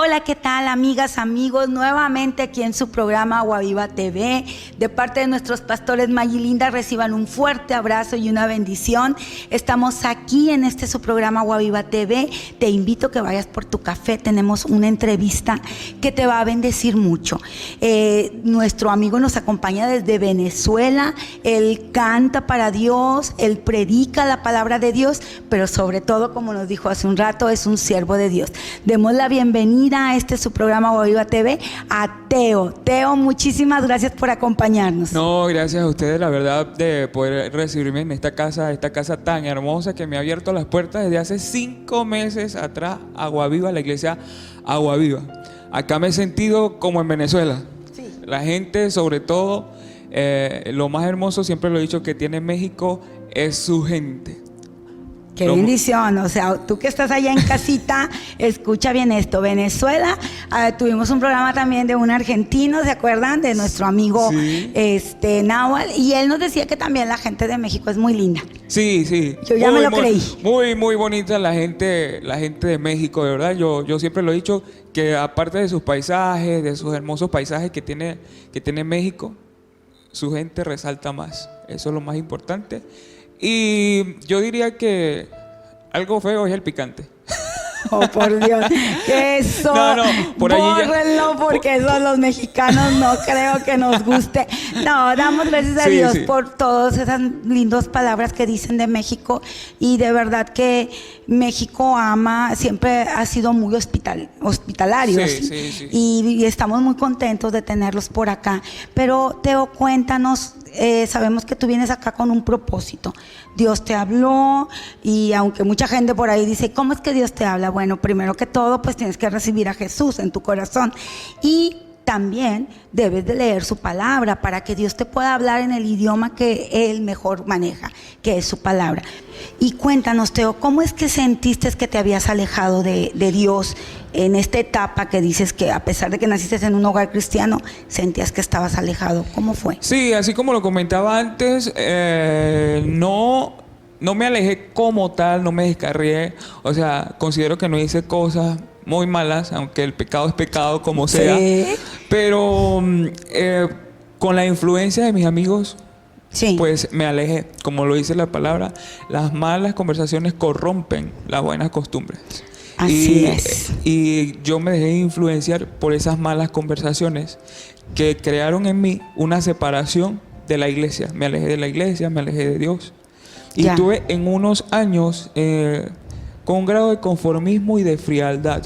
Hola, ¿qué tal, amigas, amigos? Nuevamente aquí en su programa Agua Viva TV. De parte de nuestros pastores May y Linda, reciban un fuerte abrazo y una bendición. Estamos aquí en su programa Agua Viva TV. Te invito a que vayas por tu café. Tenemos una entrevista que te va a bendecir mucho. Nuestro amigo nos acompaña desde Venezuela. Él canta para Dios, él predica la palabra de Dios, pero sobre todo, como nos dijo hace un rato, es un siervo de Dios. Demos la bienvenida a su programa Agua Viva TV a Teo. Teo, muchísimas gracias por acompañarnos. No, gracias a ustedes, la verdad, de poder recibirme en esta casa tan hermosa que me ha abierto las puertas desde hace 5 meses atrás. Agua Viva, la iglesia Agua Viva. Acá me he sentido como en Venezuela. Sí. La gente, sobre todo, lo más hermoso, siempre lo he dicho, que tiene México es su gente. Qué bendición, o sea, tú que estás allá en casita, escucha bien esto. Venezuela, tuvimos un programa también de un argentino, ¿se acuerdan? De nuestro amigo sí. Nahual, y él nos decía que también la gente de México es muy linda. Sí, sí. Yo ya me lo creí. Muy bonita la gente de México, de verdad. Yo siempre lo he dicho, que aparte de sus paisajes, de sus hermosos paisajes que tiene México, su gente resalta más. Eso es lo más importante. Y yo diría que algo feo es el picante. Oh, por Dios. Eso, no, por bórrenlo, porque eso los mexicanos no creo que nos guste. No, damos gracias a Dios por todas esas lindas palabras que dicen de México. Y de verdad que México siempre ha sido muy hospitalario. Sí. Y estamos muy contentos de tenerlos por acá. Pero Teo, cuéntanos, sabemos que tú vienes acá con un propósito. Dios te habló, y aunque mucha gente por ahí dice, ¿cómo es que Dios te habla? Bueno, primero que todo, pues tienes que recibir a Jesús en tu corazón, y también debes de leer su palabra para que Dios te pueda hablar en el idioma que Él mejor maneja, que es su palabra. Y cuéntanos, Teo, ¿cómo es que sentiste que te habías alejado de Dios en esta etapa que dices que a pesar de que naciste en un hogar cristiano, sentías que estabas alejado? ¿Cómo fue? Sí, así como lo comentaba antes, no me alejé como tal, no me descarrié. O sea, considero que no hice cosas muy malas, aunque el pecado es pecado como sea. ¿Sí? Pero con la influencia de mis amigos, sí, pues me alejé. Como lo dice la palabra, las malas conversaciones corrompen las buenas costumbres. Así es. Y yo me dejé influenciar por esas malas conversaciones que crearon en mí una separación de la iglesia. Me alejé de la iglesia, me alejé de Dios. Y tuve en unos años con un grado de conformismo y de frialdad.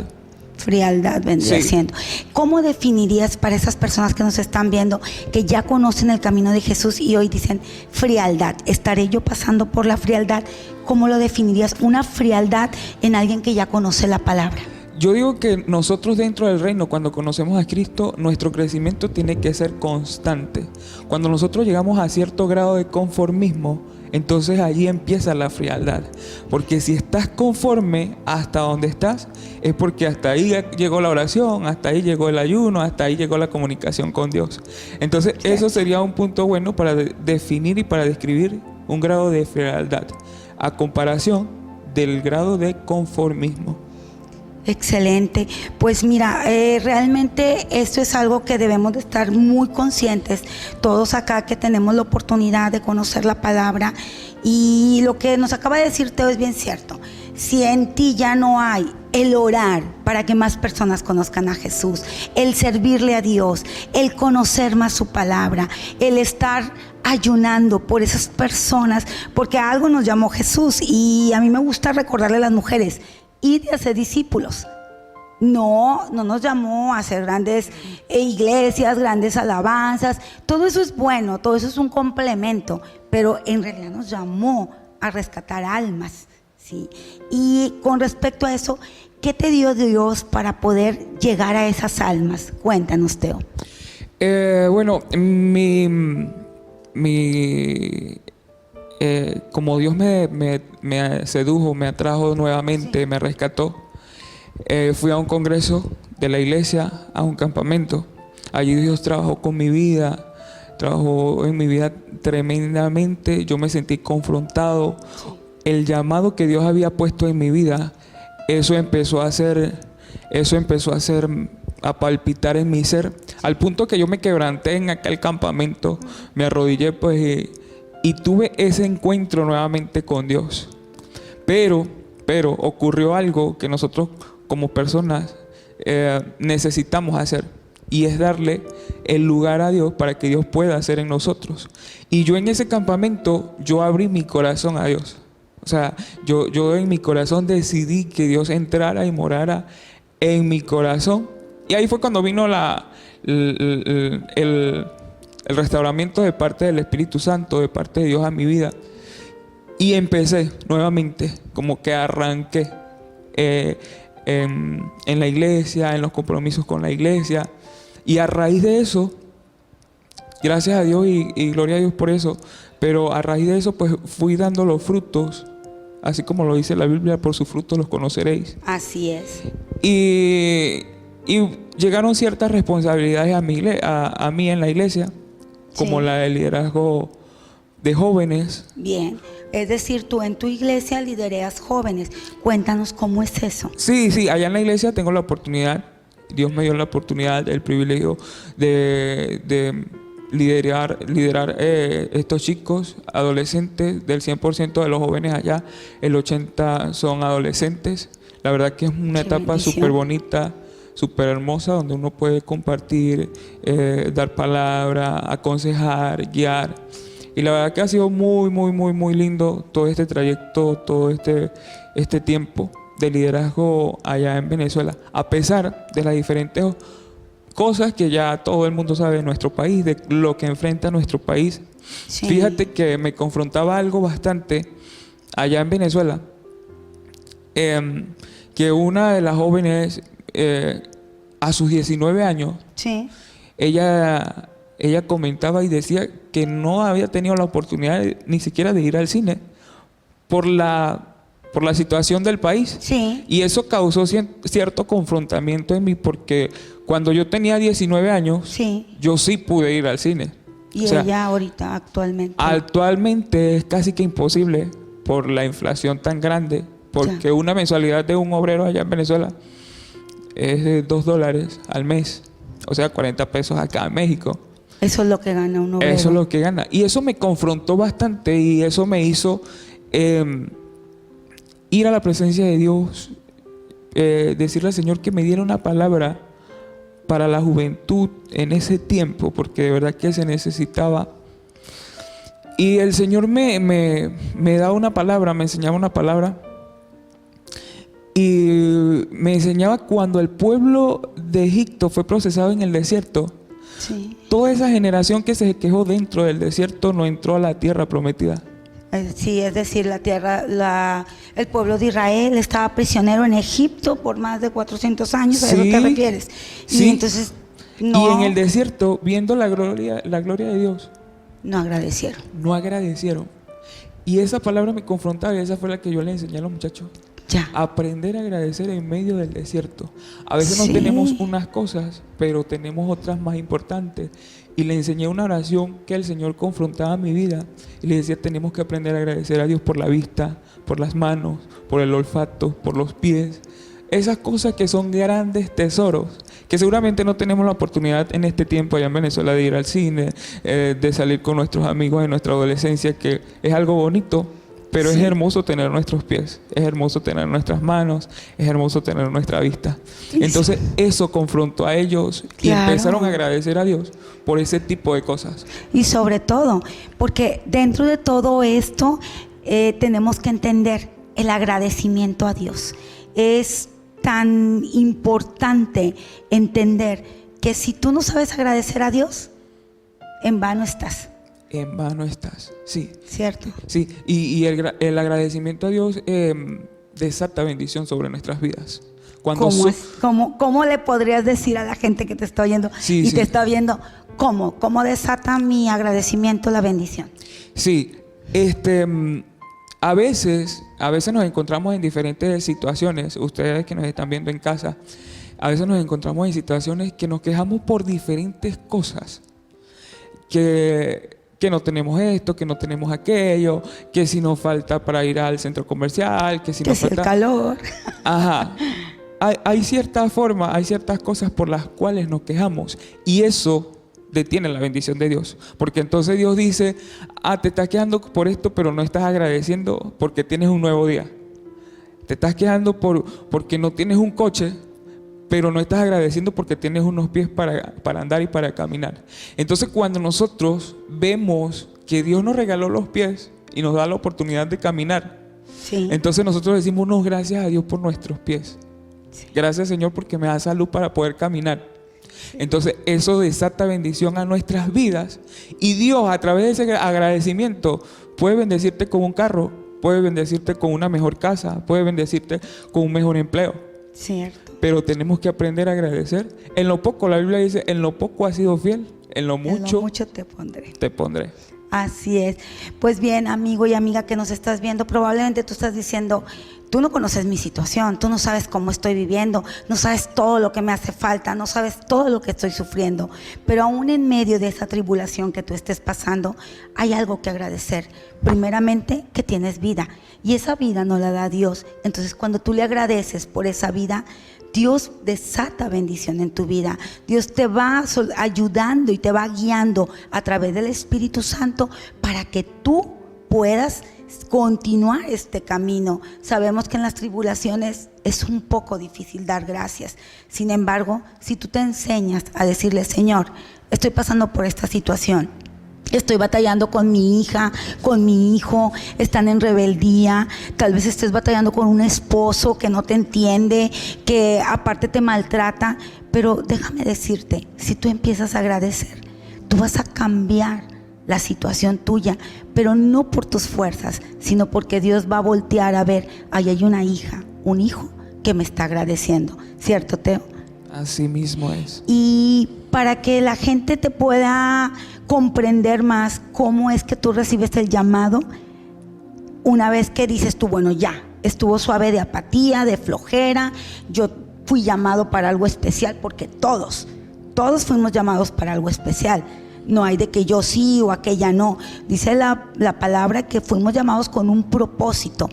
Frialdad vendría siendo. ¿Cómo definirías para esas personas que nos están viendo, que ya conocen el camino de Jesús y hoy dicen frialdad? ¿Estaré yo pasando por la frialdad? ¿Cómo lo definirías? Una frialdad en alguien que ya conoce la palabra. Yo digo que nosotros dentro del reino, cuando conocemos a Cristo, nuestro crecimiento tiene que ser constante. Cuando nosotros llegamos a cierto grado de conformismo, entonces allí empieza la frialdad. Porque si estás conforme hasta donde estás, es porque hasta ahí llegó la oración, hasta ahí llegó el ayuno, hasta ahí llegó la comunicación con Dios. Entonces eso sería un punto bueno para definir y para describir un grado de frialdad, a comparación del grado de conformismo. Excelente. Pues mira, realmente esto es algo que debemos de estar muy conscientes todos acá que tenemos la oportunidad de conocer la palabra, y lo que nos acaba de decir Teo es bien cierto. Si en ti ya no hay el orar para que más personas conozcan a Jesús, el servirle a Dios, el conocer más su palabra, el estar ayunando por esas personas, porque a algo nos llamó Jesús, y a mí me gusta recordarle a las mujeres: id a ser discípulos. No nos llamó a hacer grandes iglesias, grandes alabanzas. Todo eso es bueno, todo eso es un complemento, pero en realidad nos llamó a rescatar almas, ¿sí? Y con respecto a eso, ¿qué te dio Dios para poder llegar a esas almas? Cuéntanos, Teo. Bueno, como Dios me sedujo, me atrajo nuevamente, me rescató, fui a un congreso de la iglesia, a un campamento. Allí Dios trabajó con mi vida, trabajó en mi vida tremendamente. Yo me sentí confrontado. El llamado que Dios había puesto en mi vida, eso empezó a ser eso empezó a palpitar en mi ser, al punto que yo me quebranté en aquel campamento, me arrodillé pues y tuve ese encuentro nuevamente con Dios. Pero ocurrió algo que nosotros como personas necesitamos hacer, y es darle el lugar a Dios para que Dios pueda hacer en nosotros. Y yo en ese campamento, yo abrí mi corazón a Dios. O sea, yo en mi corazón decidí que Dios entrara y morara en mi corazón. Y ahí fue cuando vino el restauramiento de parte del Espíritu Santo, de parte de Dios a mi vida. Y empecé nuevamente, como que arranqué en la iglesia, en los compromisos con la iglesia. Y a raíz de eso, gracias a Dios y gloria a Dios por eso, pero a raíz de eso pues fui dando los frutos, así como lo dice la Biblia, por sus frutos los conoceréis. Así es. Y llegaron ciertas responsabilidades a mí en la iglesia, como Sí. la de liderazgo de jóvenes. Bien. Es decir, tú en tu iglesia lidereas jóvenes. Cuéntanos cómo es eso. Sí, allá en la iglesia tengo la oportunidad, Dios me dio la oportunidad, el privilegio de liderar estos chicos, adolescentes. Del 100% de los jóvenes allá, el 80% son adolescentes. La verdad que es una Qué etapa bendición. súper bonita, súper hermosa, donde uno puede compartir, dar palabra, aconsejar, guiar. Y la verdad que ha sido muy lindo todo este trayecto, todo este tiempo de liderazgo allá en Venezuela, a pesar de las diferentes cosas que ya todo el mundo sabe de nuestro país, de lo que enfrenta nuestro país. Sí. Fíjate que me confrontaba algo bastante allá en Venezuela, que una de las jóvenes a sus 19 años, Sí. ella comentaba y decía que no había tenido la oportunidad ni siquiera de ir al cine por la situación del país. Sí. Y eso causó cierto confrontamiento en mí, porque cuando yo tenía 19 años, Sí. yo sí pude ir al cine. Y O sea, ella ahorita, actualmente. actualmente es casi que imposible por la inflación tan grande, porque una mensualidad de un obrero allá en Venezuela es de $2 al mes, o sea, 40 pesos acá en México. Eso es lo que gana un obrero. Eso es lo que gana. Y eso me confrontó bastante, y eso me hizo ir a la presencia de Dios, decirle al Señor que me diera una palabra para la juventud en ese tiempo, porque de verdad que se necesitaba. Y el Señor me daba una palabra, me enseñaba una palabra, y me enseñaba cuando el pueblo de Egipto fue procesado en el desierto. Sí. Toda esa generación que se quejó dentro del desierto no entró a la tierra prometida. Sí, es decir, el pueblo de Israel estaba prisionero en Egipto por más de 400 años, ¿a eso te refieres? Sí. Y entonces no, Y en el desierto, viendo la gloria de Dios, no agradecieron. no agradecieron. Y esa palabra me confrontaba, y esa fue la que yo le enseñé a los muchachos. Ya. Aprender a agradecer en medio del desierto. A veces no Sí. tenemos unas cosas, pero tenemos otras más importantes. Y le enseñé una oración que el Señor confrontaba mi vida. Y le decía, tenemos que aprender a agradecer a Dios por la vista, por las manos, por el olfato, por los pies. Esas cosas que son grandes tesoros, que seguramente no tenemos la oportunidad en este tiempo allá en Venezuela de ir al cine, de salir con nuestros amigos en nuestra adolescencia, que es algo bonito. Pero Sí. es hermoso tener nuestros pies, es hermoso tener nuestras manos, es hermoso tener nuestra vista. Entonces eso confrontó a ellos, y Claro. empezaron a agradecer a Dios por ese tipo de cosas. Y sobre todo, porque dentro de todo esto tenemos que entender el agradecimiento a Dios. Es tan importante entender que si tú no sabes agradecer a Dios, en vano estás, En vano estás, sí. ¿cierto? Sí, y el agradecimiento a Dios desata bendición sobre nuestras vidas. Cuando ¿Cómo le podrías decir a la gente que te está oyendo Sí, y sí. te está viendo? ¿Cómo desata mi agradecimiento la bendición? Sí, a veces nos encontramos en diferentes situaciones. Ustedes que nos están viendo en casa, a veces nos encontramos en situaciones que nos quejamos por diferentes cosas. Que no tenemos esto, que no tenemos aquello, que si nos falta para ir al centro comercial, que si Que nos es el falta... calor. Ajá. hay cierta forma, hay ciertas cosas por las cuales nos quejamos y eso detiene la bendición de Dios. Porque entonces Dios dice, te estás quejando por esto, pero no estás agradeciendo porque tienes un nuevo día. Te estás quejando porque no tienes un coche, pero no estás agradeciendo porque tienes unos pies para andar y para caminar. Entonces cuando nosotros vemos que Dios nos regaló los pies y nos da la oportunidad de caminar, Sí. entonces nosotros decimos, no, gracias a Dios por nuestros pies. Sí. Gracias, Señor, porque me da salud para poder caminar. Entonces eso desata bendición a nuestras vidas y Dios a través de ese agradecimiento puede bendecirte con un carro, puede bendecirte con una mejor casa, puede bendecirte con un mejor empleo. Cierto. Pero tenemos que aprender a agradecer. En lo poco, la Biblia dice, en lo poco has sido fiel, en lo En mucho, lo mucho te pondré. te pondré. Así es. Pues bien, amigo y amiga que nos estás viendo, probablemente tú estás diciendo, tú no conoces mi situación, tú no sabes cómo estoy viviendo, no sabes todo lo que me hace falta, no sabes todo lo que estoy sufriendo, pero aún en medio de esa tribulación que tú estés pasando, hay algo que agradecer. Primeramente, que tienes vida y esa vida no la da Dios. Entonces, cuando tú le agradeces por esa vida, Dios desata bendición en tu vida. Dios te va ayudando y te va guiando a través del Espíritu Santo para que tú puedas continuar este camino. Sabemos que en las tribulaciones es un poco difícil dar gracias. Sin embargo, si tú te enseñas a decirle, Señor, estoy pasando por esta situación, estoy batallando con mi hija, con mi hijo, están en rebeldía, tal vez estés batallando con un esposo que no te entiende, que aparte te maltrata, pero déjame decirte, si tú empiezas a agradecer, tú vas a cambiar la situación tuya, pero no por tus fuerzas, sino porque Dios va a voltear a ver, ahí hay una hija, un hijo que me está agradeciendo, ¿cierto, Teo? Así mismo es. Y para que la gente te pueda comprender más cómo es que tú recibes el llamado, una vez que dices tú, bueno, ya, estuvo suave de apatía, de flojera, yo fui llamado para algo especial, porque todos fuimos llamados para algo especial. No hay de que yo sí o aquella no. Dice la palabra que fuimos llamados con un propósito.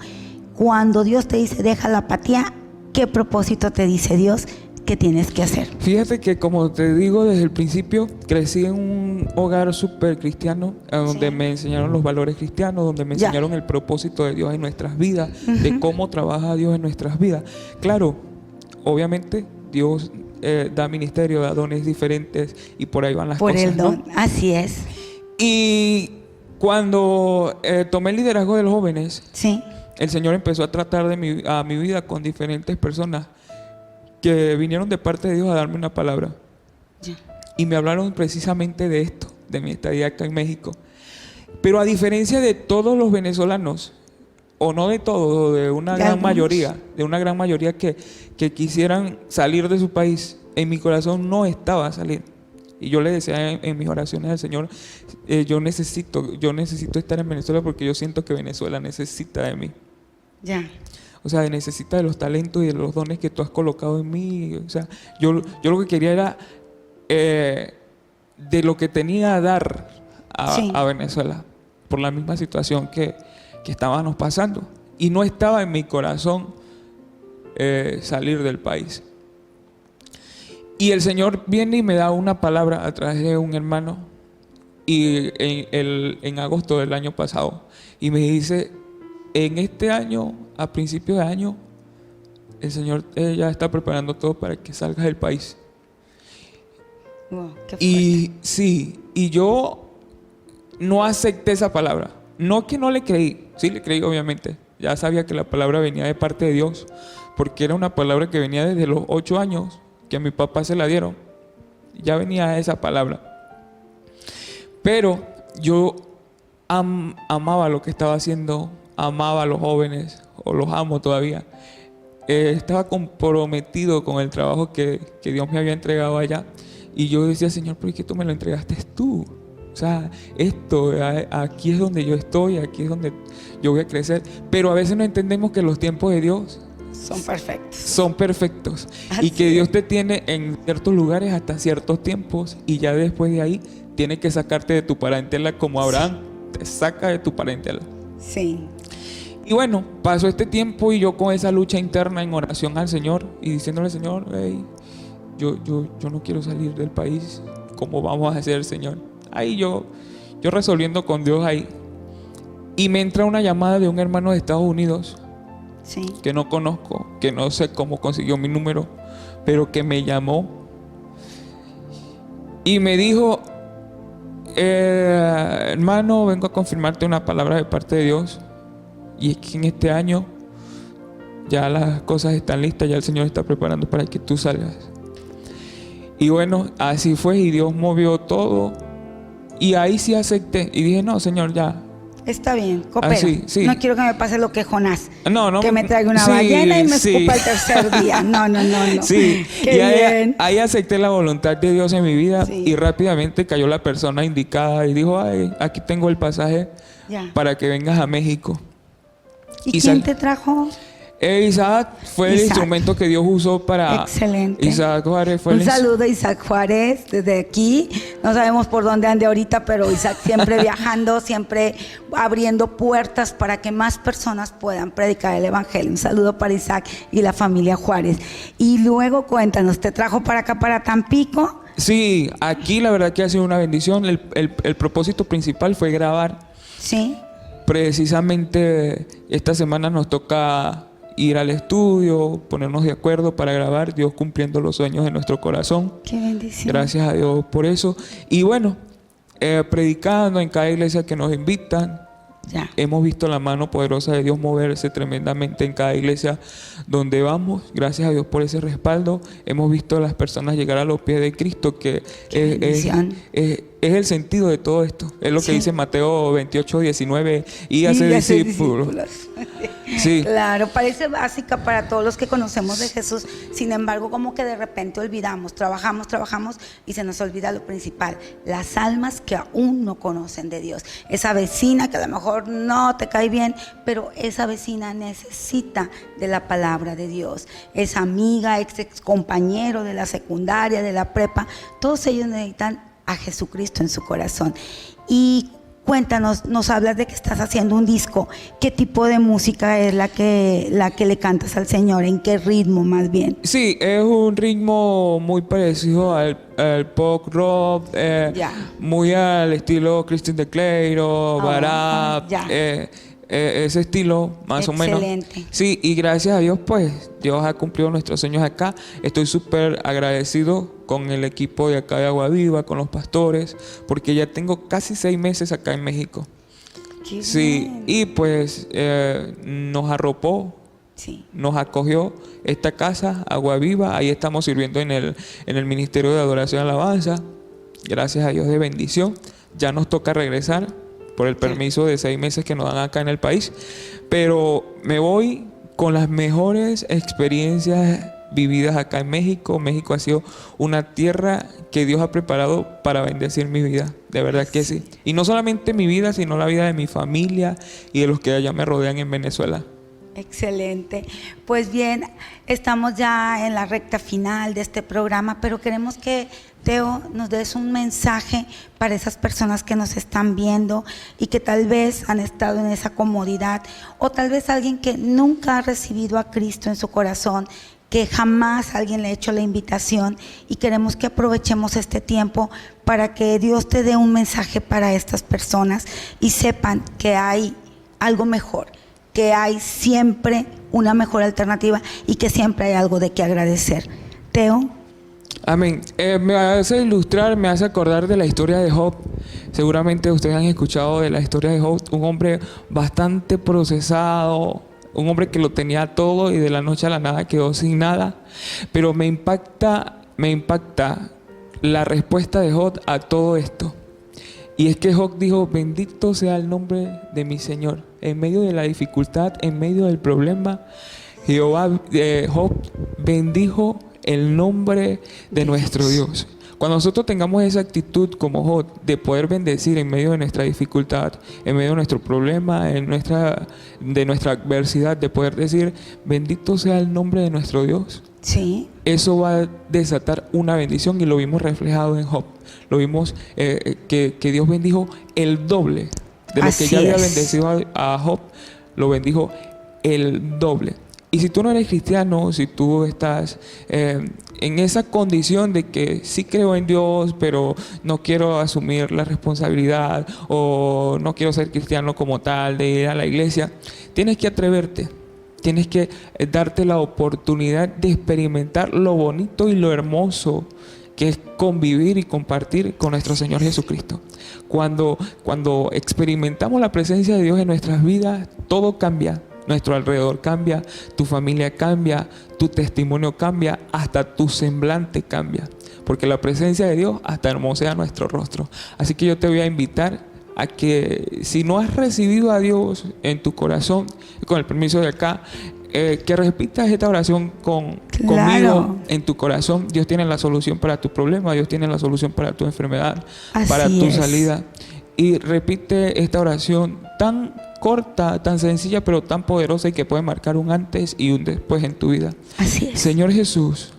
Cuando Dios te dice, deja la apatía, ¿qué propósito te dice Dios que tienes que hacer? Fíjate que, como te digo desde el principio, crecí en un hogar súper cristiano, donde me enseñaron los valores cristianos, donde me enseñaron el propósito de Dios en nuestras vidas, de cómo trabaja Dios en nuestras vidas. Claro, obviamente Dios da ministerio, da dones diferentes y por ahí van las por cosas. el don, ¿no? Así es. Y cuando tomé el liderazgo de los jóvenes, sí, el Señor empezó a tratar a mi vida con diferentes personas que vinieron de parte de Dios a darme una palabra. ya. Y me hablaron precisamente de esto, de mi estadía acá en México. Pero a diferencia de todos los venezolanos, o no de todos, de una gran mayoría, que quisieran salir de su país, en mi corazón no estaba salir. Y yo le decía en mis oraciones al Señor, yo necesito estar en Venezuela porque yo siento que Venezuela necesita de mí. Ya. O sea, necesita de los talentos y de los dones que tú has colocado en mí. O sea, yo lo que quería era de lo que tenía a dar a Venezuela, por la misma situación que estábamos pasando. Y no estaba en mi corazón salir del país. Y el Señor viene y me da una palabra a través de un hermano y en agosto del año pasado. Y me dice, en este año, a principios de año, el Señor ya está preparando todo para que salgas del país. Wow, qué fuerte. Y sí, y yo no acepté esa palabra. No que no le creí, sí le creí obviamente. Ya sabía que la palabra venía de parte de Dios, porque era una palabra que venía desde los 8 años, que a mi papá se la dieron. Ya venía esa palabra. Pero yo amaba lo que estaba haciendo, amaba a los jóvenes, o los amo todavía. Estaba comprometido con el trabajo que Dios me había entregado allá. Y yo decía, Señor, ¿por qué tú me lo entregaste tú? O sea, aquí es donde yo estoy, aquí es donde yo voy a crecer. Pero a veces no entendemos que los tiempos de Dios son perfectos. Así y que es. Dios te tiene en ciertos lugares hasta ciertos tiempos. Y ya después de ahí tiene que sacarte de tu parentela, como Abraham te saca de tu parentela. Sí. Y bueno, pasó este tiempo y yo con esa lucha interna en oración al Señor y diciéndole al Señor, hey, yo no quiero salir del país, ¿cómo vamos a hacer, Señor? Ahí yo resolviendo con Dios ahí. Y me entra una llamada de un hermano de Estados Unidos, Sí. que no conozco, que no sé cómo consiguió mi número, pero que me llamó y me dijo, hermano, vengo a confirmarte una palabra de parte de Dios. Y es que en este año ya las cosas están listas, ya el Señor está preparando para que tú salgas. Y bueno, así fue y Dios movió todo. Y ahí sí acepté y dije, no, Señor, ya. Está bien, coopera. Sí. No quiero que me pase lo que Jonás. No, que me traiga una sí, ballena y me sí. escupa el tercer día. No. Sí, Qué y bien. ahí acepté la voluntad de Dios en mi vida Sí. y rápidamente cayó la persona indicada y dijo, ay, aquí tengo el pasaje Ya. para que vengas a México. ¿Y Y quién sal- te trajo? Isaac fue el Isaac. instrumento que Dios usó para... Excelente. Isaac Juárez fue Un el saludo a Isaac Juárez desde aquí. No sabemos por dónde ande ahorita, pero Isaac siempre viajando, siempre abriendo puertas para que más personas puedan predicar el Evangelio. Un saludo para Isaac y la familia Juárez. Y luego cuéntanos, ¿te trajo para acá, para Tampico? Sí, aquí la verdad que ha sido una bendición. El propósito principal fue grabar. Sí. Precisamente esta semana nos toca ir al estudio, ponernos de acuerdo para grabar, Dios cumpliendo los sueños de nuestro corazón. Qué bendición. Gracias a Dios por eso. Y bueno, predicando en cada iglesia que nos invitan, Ya. hemos visto la mano poderosa de Dios moverse tremendamente en cada iglesia donde vamos. Gracias a Dios por ese respaldo. Hemos visto a las personas llegar a los pies de Cristo, que Qué bendición. es el sentido de todo esto. Es lo que Sí. dice Mateo 28:19, y hacer discípulos. Sí. Claro, parece básica para todos los que conocemos de Jesús. Sin embargo, como que de repente olvidamos, trabajamos y se nos olvida lo principal: las almas que aún no conocen de Dios. Esa vecina que a lo mejor no te cae bien, pero esa vecina necesita de la palabra de Dios. Esa amiga, ex compañero de la secundaria, de la prepa, todos ellos necesitan a Jesucristo en su corazón. Y cuéntanos, nos hablas de que estás haciendo un disco. ¿Qué tipo de música es la que le cantas al Señor? ¿En qué ritmo más bien? Sí, es un ritmo muy parecido al pop rock, Ya. muy al estilo Christian Declaro, Barap, ya. ese estilo más o menos. Excelente. Sí, y gracias a Dios, pues Dios ha cumplido nuestros sueños acá. Estoy súper agradecido con el equipo de acá de Agua Viva, con los pastores, porque ya tengo casi 6 meses acá en México. Qué Sí, bien. y pues nos arropó, Sí. nos acogió esta casa, Agua Viva. Ahí estamos sirviendo en el Ministerio de Adoración y Alabanza. Gracias a Dios de bendición. Ya nos toca regresar por el permiso de 6 meses que nos dan acá en el país. Pero me voy con las mejores experiencias vividas acá en México. México ha sido una tierra que Dios ha preparado para bendecir mi vida. De verdad que sí. Y no solamente mi vida, sino la vida de mi familia y de los que allá me rodean en Venezuela. Excelente. Pues bien, estamos ya en la recta final de este programa, pero queremos que, Teo, nos des un mensaje para esas personas que nos están viendo y que tal vez han estado en esa comodidad, o tal vez alguien que nunca ha recibido a Cristo en su corazón, que jamás alguien le ha hecho la invitación, y queremos que aprovechemos este tiempo para que Dios te dé un mensaje para estas personas y sepan que hay algo mejor, que hay siempre una mejor alternativa y que siempre hay algo de qué agradecer. Teo. Amén. Me hace ilustrar, me hace acordar de la historia de Job. Seguramente ustedes han escuchado de la historia de Job, un hombre bastante procesado, un hombre que lo tenía todo y de la noche a la nada quedó sin nada. Pero me impacta la respuesta de Job a todo esto. Y es que Job dijo: bendito sea el nombre de mi Señor. En medio de la dificultad, en medio del problema, Job bendijo el nombre de nuestro Dios. Cuando nosotros tengamos esa actitud como Job, de poder bendecir en medio de nuestra dificultad, en medio de nuestro problema, de nuestra adversidad, de poder decir: bendito sea el nombre de nuestro Dios. Sí. Eso va a desatar una bendición, y lo vimos reflejado en Job. Lo vimos que Dios bendijo el doble de lo Así que ya había es. bendecido a Job. lo bendijo el doble. Y si tú no eres cristiano, si tú estás en esa condición de que sí creo en Dios, pero no quiero asumir la responsabilidad o no quiero ser cristiano como tal, de ir a la iglesia, tienes que atreverte. Tienes que darte la oportunidad de experimentar lo bonito y lo hermoso que es convivir y compartir con nuestro Señor Jesucristo. Cuando experimentamos la presencia de Dios en nuestras vidas, todo cambia. Nuestro alrededor cambia, tu familia cambia, tu testimonio cambia, hasta tu semblante cambia. Porque la presencia de Dios hasta hermosea nuestro rostro. Así que yo te voy a invitar a que, si no has recibido a Dios en tu corazón, con el permiso de acá, que repitas esta oración conmigo en tu corazón. Dios tiene la solución para tu problema, Dios tiene la solución para tu enfermedad, para tu salida. Y repite esta oración tan corta, tan sencilla, pero tan poderosa, y que puede marcar un antes y un después en tu vida. Así es. Señor Jesús,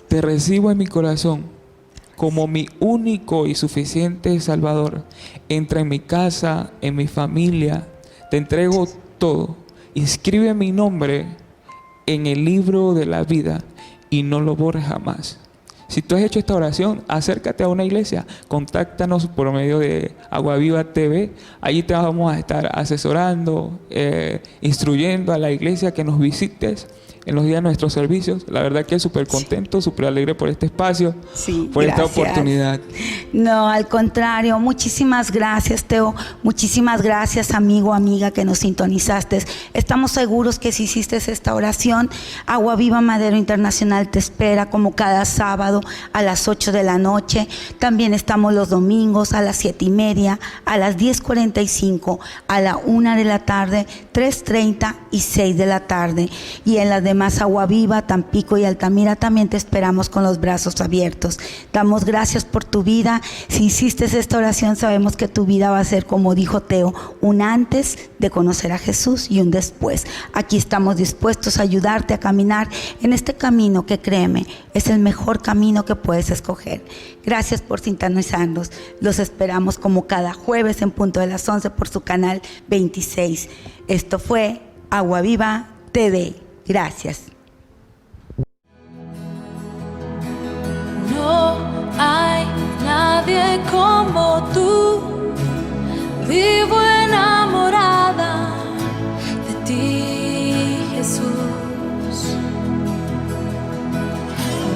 te recibo en mi corazón como mi único y suficiente Salvador. Entra en mi casa, en mi familia, te entrego todo. Inscribe mi nombre en el libro de la vida y no lo borres jamás. Si tú has hecho esta oración, acércate a una iglesia, contáctanos por medio de Agua Viva TV. Allí te vamos a estar asesorando, instruyendo a la iglesia, que nos visites en los días de nuestros servicios. La verdad que súper contento, súper alegre por este espacio, por esta oportunidad. No, al contrario, muchísimas gracias, Teo. Muchísimas gracias, amigo, amiga, que nos sintonizaste. Estamos seguros que si hiciste esta oración, Agua Viva Madero Internacional te espera como cada sábado a las 8 de la noche. También estamos los domingos a las 7:30, a las 10:45, a la 1 de la tarde, 3:30 y 6 de la tarde. Y en las demás Agua Viva, Tampico y Altamira también te esperamos con los brazos abiertos. Damos gracias por tu vida. Si hiciste esta oración, sabemos que tu vida va a ser, como dijo Teo, un antes de conocer a Jesús y un después. Aquí estamos dispuestos a ayudarte a caminar en este camino que, créeme, es el mejor camino que puedes escoger. Gracias por sintonizarnos. Los esperamos como cada jueves en punto de las 11 por su canal 26. Esto fue Agua Viva TV. Gracias. No hay nadie como tú. Vivo enamorada de ti, Jesús.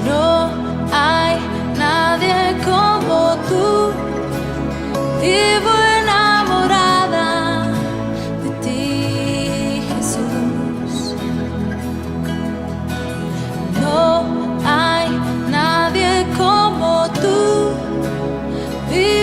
No hay nadie como tú. Vivo enamorada de ti, Jesús. No hay nadie como tú. Vivo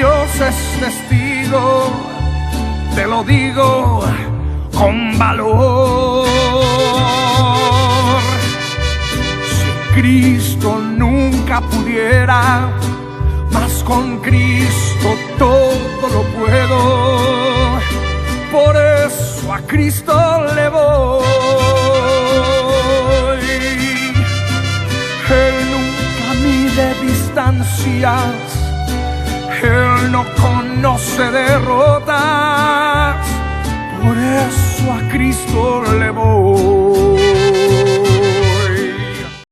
Dios es testigo, te lo digo con valor. Sin Cristo nunca pudiera, mas con Cristo todo lo puedo. Por eso a Cristo le voy. Él nunca mide distancias, Él no conoce derrotas. Por eso a Cristo le voy.